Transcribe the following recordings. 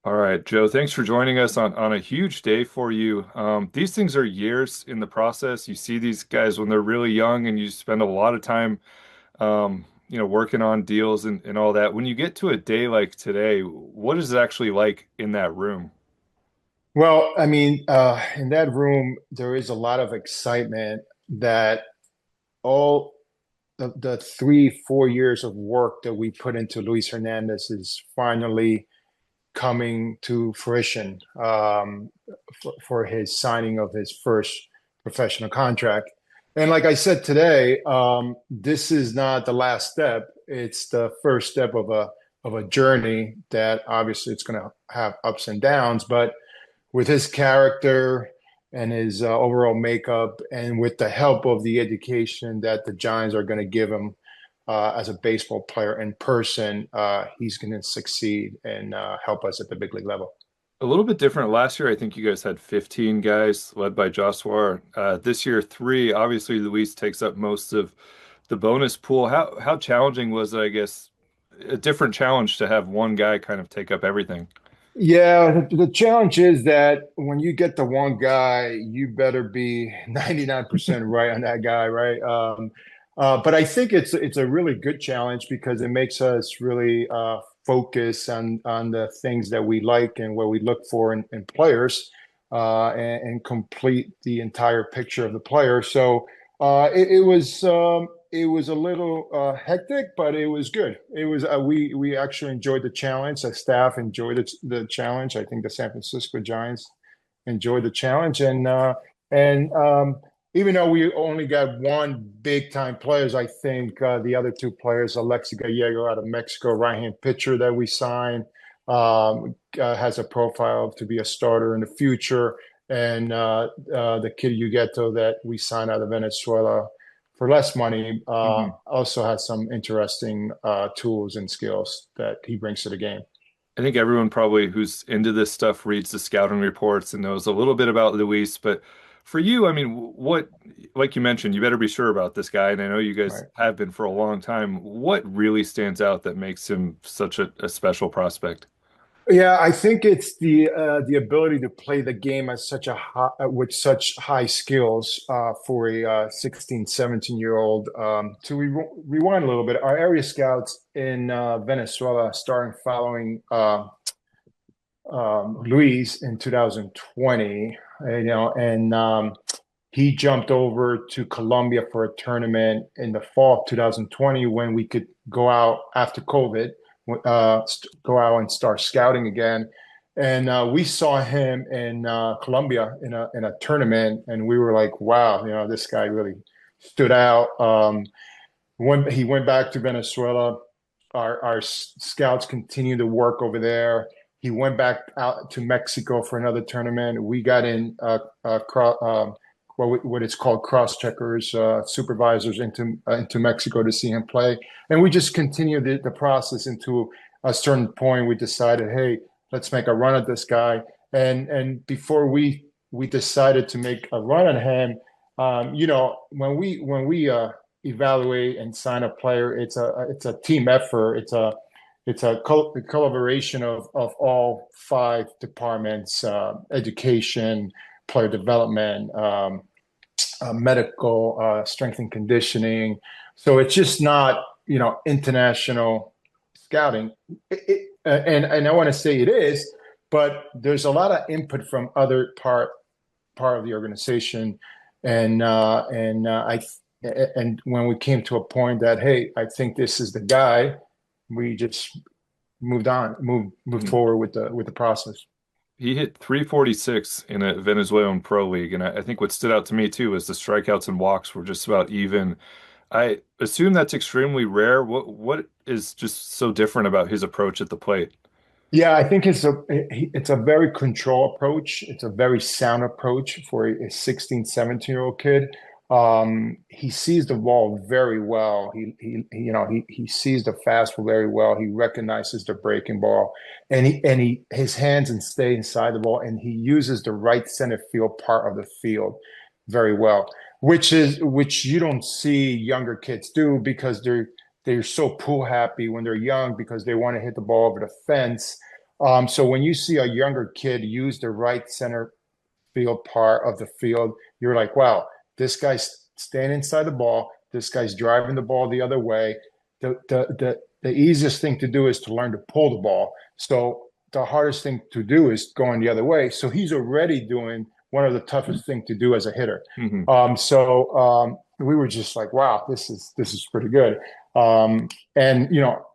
All right, Joe, thanks for joining us on a huge day for you. These things are years in the process. You see these guys when they're really young and you spend a lot of time, working on deals and all that. When you get to a day like today, what is it actually like in that room? Well, in that room, there is a lot of excitement that all the 3, 4 years of work that we put into Luis Hernandez is finally coming to fruition for his signing of his first professional contract. And like I said today, this is not the last step. It's the first step of a journey that obviously it's going to have ups and downs, but with his character and his overall makeup, and with the help of the education that the Giants are going to give him as a baseball player in person, he's going to succeed and help us at the big league level. A little bit different. Last year, I think you guys had 15 guys led by Joshua. This year, three. Obviously, Luis takes up most of the bonus pool. How challenging was it, I guess, a different challenge to have one guy kind of take up everything? Yeah, the challenge is that when you get the one guy, you better be 99% right on that guy, right? But I think it's a really good challenge because it makes us really focus on the things that we like and what we look for in players, and complete the entire picture of the player. So it was a little hectic, but it was good. It was we actually enjoyed the challenge. The staff enjoyed the challenge. I think the San Francisco Giants enjoyed the challenge, and even though we only got one big time players, I think the other two players, Alexi Gallego out of Mexico, right-hand pitcher that we signed, has a profile to be a starter in the future, and the kid Hugueto that we signed out of Venezuela for less money also has some interesting tools and skills that he brings to the game. I think everyone probably who's into this stuff reads the scouting reports and knows a little bit about Luis. But for you, I mean, like you mentioned, you better be sure about this guy. And I know you guys Right. have been for a long time. What really stands out that makes him such a special prospect? Yeah, I think it's the ability to play the game at such a high, with such high skills for a 16, 17-year old. To rewind a little bit, our area scouts in Venezuela started following Luis in 2020, and he jumped over to Colombia for a tournament in the fall of 2020 when we could go out after COVID, go out and start scouting again. And we saw him in Colombia in a tournament, and we were like, "Wow, this guy really stood out." When he went back to Venezuela, our scouts continued to work over there. He went back out to Mexico for another tournament. We got in what it's called cross checkers, supervisors into Mexico to see him play, and we just continued the process into a certain point. We decided, hey, let's make a run at this guy, and before we decided to make a run at him, when we evaluate and sign a player, it's a team effort. It's a collaboration of all five departments: education, player development, medical, strength and conditioning. So it's just not international scouting. And I want to say it is, but there's a lot of input from other part of the organization, and when we came to a point that, hey, I think this is the guy, we just moved Mhm. forward with the process. He hit 346 in a Venezuelan pro league, and I think what stood out to me too was the strikeouts and walks were just about even. I assume that's extremely rare. What is just so different about his approach at the plate? Yeah, I think it's a very control approach. It's a very sound approach for a 16, 17-year-old kid. He sees the ball very well. He sees the fastball very well. He recognizes the breaking ball, and his hands and stay inside the ball, and he uses the right center field part of the field very well, which you don't see younger kids do because they're so pool happy when they're young because they want to hit the ball over the fence. So when you see a younger kid use the right center field part of the field, you're like, wow, this guy's staying inside the ball. This guy's driving the ball the other way. The easiest thing to do is to learn to pull the ball. So the hardest thing to do is going the other way. So he's already doing one of the toughest thing to do as a hitter. Hmm. We were just like, wow, this is pretty good. And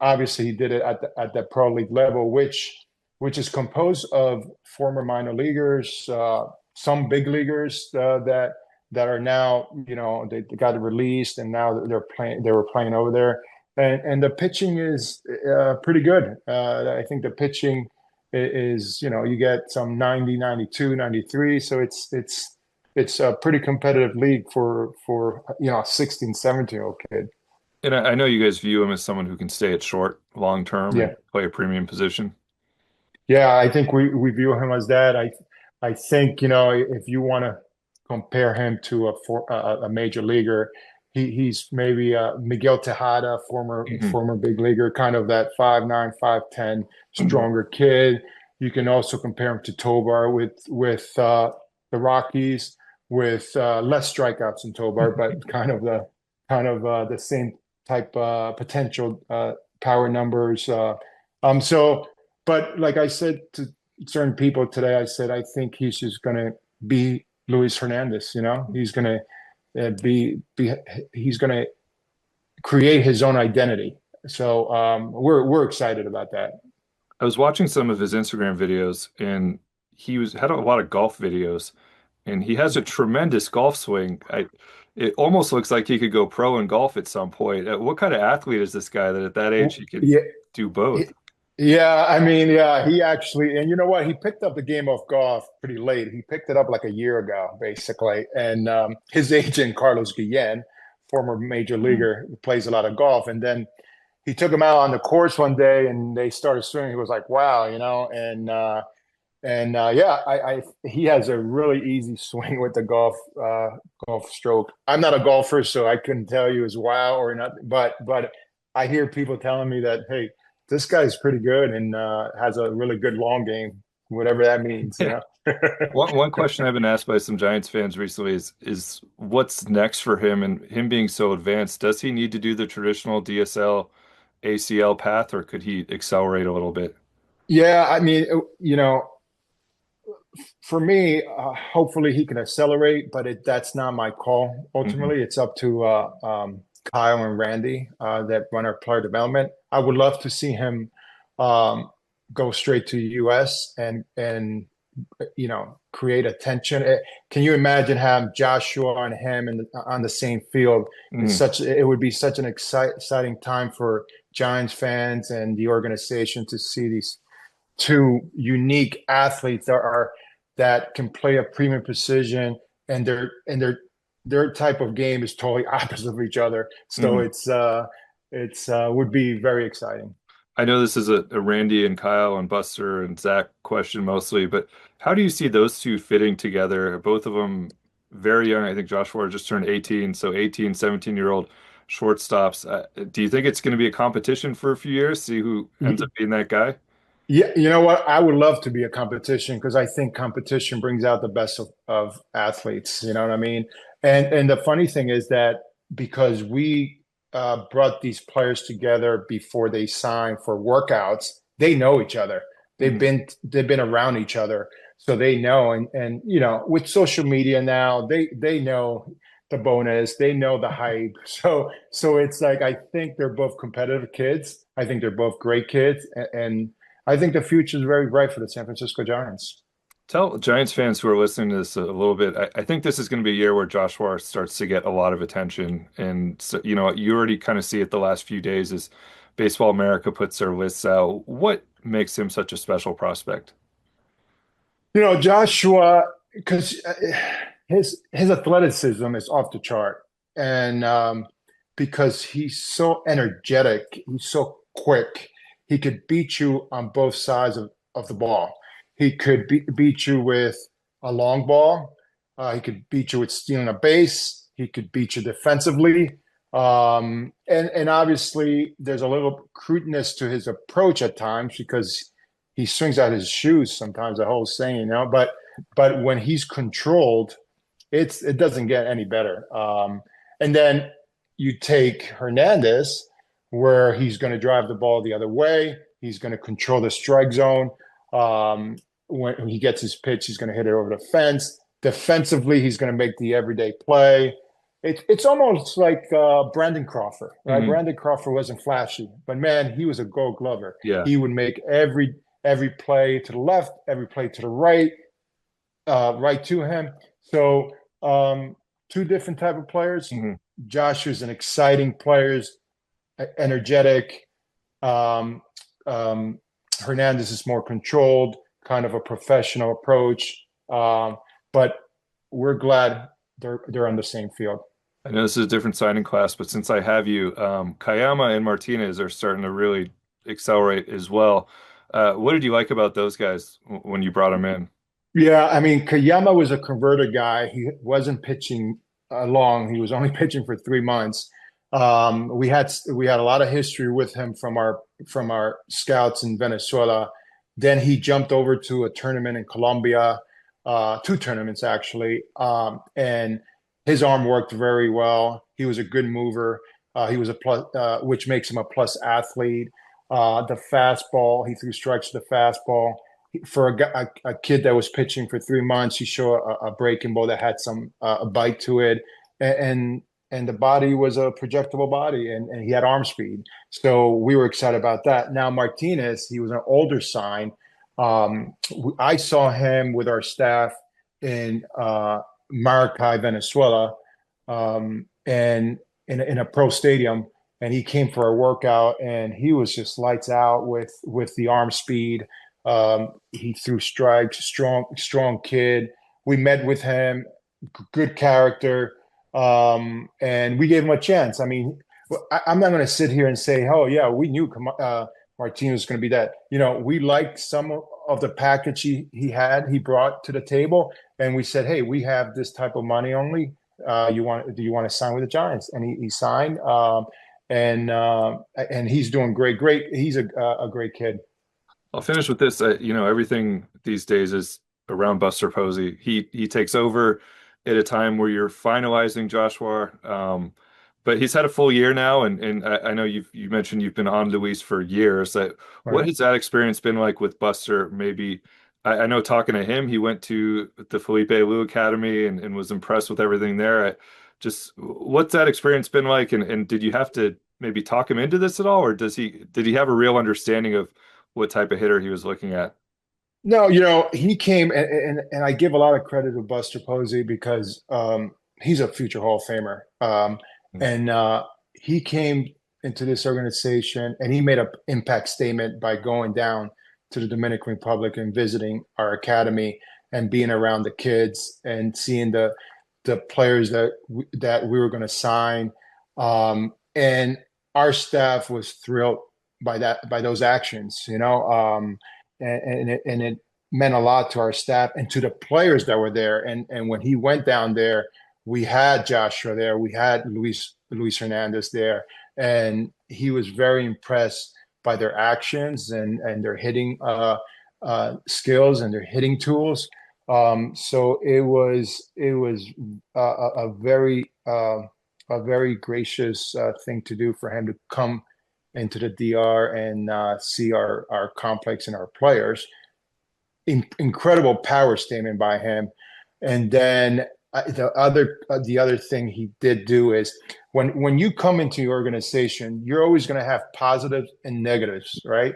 obviously he did it at the pro league level, which is composed of former minor leaguers, some big leaguers that are now, they got released and now they're playing. They were playing over there, and the pitching is pretty good. I think the pitching is, you get some 90, 92, 93. So it's a pretty competitive league for 16, 17-year-old kid. And I know you guys view him as someone who can stay at short long term and Yeah. play a premium position. Yeah, I think we view him as that. I think, if you want to compare him to a major leaguer, he's maybe Miguel Tejada, Hmm. former big leaguer, kind of that 5'9", 5'10", stronger kid. You can also compare him to Tobar with the Rockies, with less strikeouts in Tobar, but kind of the same type potential power numbers. So. But like I said to certain people today, I said I think he's just going to be Luis Hernandez. He's going to be he's going to create his own identity. So we're excited about that. I was watching some of his Instagram videos, and he was had a lot of golf videos, and he has a tremendous golf swing. It almost looks like he could go pro in golf at some point. What kind of athlete is this guy that at that age he could Yeah, do both? yeah. I mean, yeah. He actually, and you know what? He picked up the game of golf pretty late. He picked it up like a year ago, basically. And his agent, Carlos Guillen, former major Mhm. leaguer, plays a lot of golf, and then he took him out on the course one day and they started swimming. He was like, wow, yeah, he has a really easy swing with the golf stroke. I'm not a golfer, so I couldn't tell you as wow or not, but I hear people telling me that, hey, this guy's pretty good and has a really good long game, whatever that means. One question I've been asked by some Giants fans recently is what's next for him and him being so advanced. Does he need to do the traditional DSL ACL path, or could he accelerate a little bit? Yeah, I mean, for me, hopefully he can accelerate, but that's not my call. Hmm. Ultimately, it's up to Kyle and Randy that run our player development. I would love to see him um, go straight to the US and create attention. Can you imagine having Joshua and him on the same field? Hmm. It would be such an exciting time for Giants fans and the organization to see these two unique athletes that can play a premium position, and their type of game is totally opposite of each other. So Hmm. it's would be very exciting. I know this is a Randy and Kyle and Buster and Zach question mostly, but how do you see those two fitting together? Both of them very young. I think Joshua just turned 18, so 18, 17-year-old shortstops. Do you think it's going to be a competition for a few years, see who ends up being that guy? Yeah, you know what? I would love to be a competition because I think competition brings out the best of athletes. You know what I mean? And the funny thing is that because we brought these players together before they signed for workouts, they know each other. Mhm. They've been around each other, so they know. And with social media now, they know the bonus, they know the hype. So it's like I think they're both competitive kids. I think they're both great kids, and I think the future is very bright for the San Francisco Giants. Tell Giants fans who are listening to this a little bit. I think this is going to be a year where Joshua starts to get a lot of attention, and so, you already kind of see it the last few days as Baseball America puts their lists out. What makes him such a special prospect? Joshua, because his athleticism is off the chart, and because he's so energetic, he's so quick, he could beat you on both sides of the ball. He could beat you with a long ball. He could beat you with stealing a base. He could beat you defensively. And obviously, there's a little crudeness to his approach at times because he swings out his shoes sometimes, the whole saying, but when he's controlled, it doesn't get any better. And then you take Hernandez, where he's going to drive the ball the other way. He's going to control the strike zone. When he gets his pitch, he's going to hit it over the fence. Defensively, he's going to make the everyday play. It's almost like Brandon Crawford, right? Hmm. Brandon Crawford wasn't flashy, but man, he was a Gold Glover. Yeah. He would make every play to the left, every play to the right, right to him. So two different type of players. Hmm. Josh is an exciting player, energetic. Um, um, Hernandez is more controlled, kind of a professional approach. But we're glad they're on the same field. I know this is a different signing class, but since I have you, Kayama and Martinez are starting to really accelerate as well. What did you like about those guys when you brought them in? Yeah, I mean, Kayama was a converted guy. He wasn't pitching long. He was only pitching for 3 months. We had a lot of history with him from our scouts in Venezuela. Then he jumped over to a tournament in Colombia, two tournaments actually, and his arm worked very well. He was a good mover. He was a plus, which makes him a plus athlete. The fastball, he threw strikes to the fastball for a kid that was pitching for 3 months. He showed a breaking ball that had some a bite to it, and and the body was a projectable body, and he had arm speed. So we were excited about that. Now Martinez, he was an older sign. I saw him with our staff in Maracay, Venezuela, and in a pro stadium. And he came for a workout, and he was just lights out with the arm speed. He threw strikes, strong kid. We met with him, good character, and we gave him a chance. I mean, I'm not going to sit here and say, "Oh yeah, we knew Martinez was going to be that." We liked some of the package he brought to the table, and we said, "Hey, we have this type of money only. Do you want to sign with the Giants?" And he signed, and he's doing great. Great, he's a great kid. I'll finish with this. Everything these days is around Buster Posey. He takes over at a time where you're finalizing Joshua. But he's had a full year now, and I know you mentioned you've been on Luis for years. What Right. has that experience been like with Buster? Maybe I know talking to him, he went to the Felipe Lu Academy and was impressed with everything there. Just what's that experience been like? And did you have to maybe talk him into this at all, or did he have a real understanding of what type of hitter he was looking at? No, he came, and I give a lot of credit to Buster Posey because he's a future Hall of Famer. And he came into this organization, and he made an impact statement by going down to the Dominican Republic and visiting our academy and being around the kids and seeing the players that we were going to sign. And our staff was thrilled by those actions, and it meant a lot to our staff and to the players that were there. And when he went down there, we had Joshua there, we had Luis Hernandez there, and he was very impressed by their actions and their hitting skills and their hitting tools. So it was a very gracious thing to do for him to come into the DR and see our complex and our players. Incredible power statement by him. And then the other thing he did do is when you come into your organization, you're always going to have positives and negatives, right?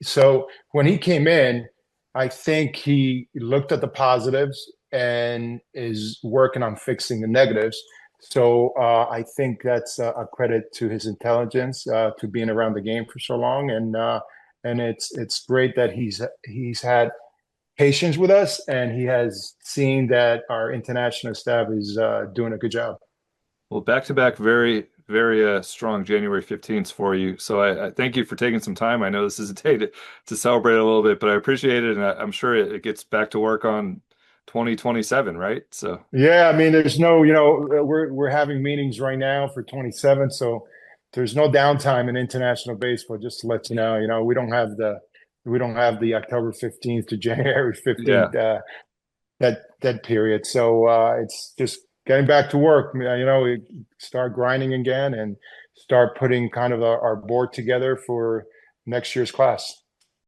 So when he came in, I think he looked at the positives and is working on fixing the negatives. So I think that's a credit to his intelligence, to being around the game for so long, and it's great that he's had patience with us, and he has seen that our international staff is doing a good job. Well, back to back, very, very strong January 15th for you. So I thank you for taking some time. I know this is a day to celebrate a little bit, but I appreciate it. And I'm sure it gets back to work on 2027, right? So, Yeah, I mean, there's no, we're having meetings right now for 27, so there's no downtime in international baseball. Just to let you know, we don't have we don't have the October 15th to January Yeah. 15th that period. So it's just getting back to work. We start grinding again and start putting kind of our board together for next year's class.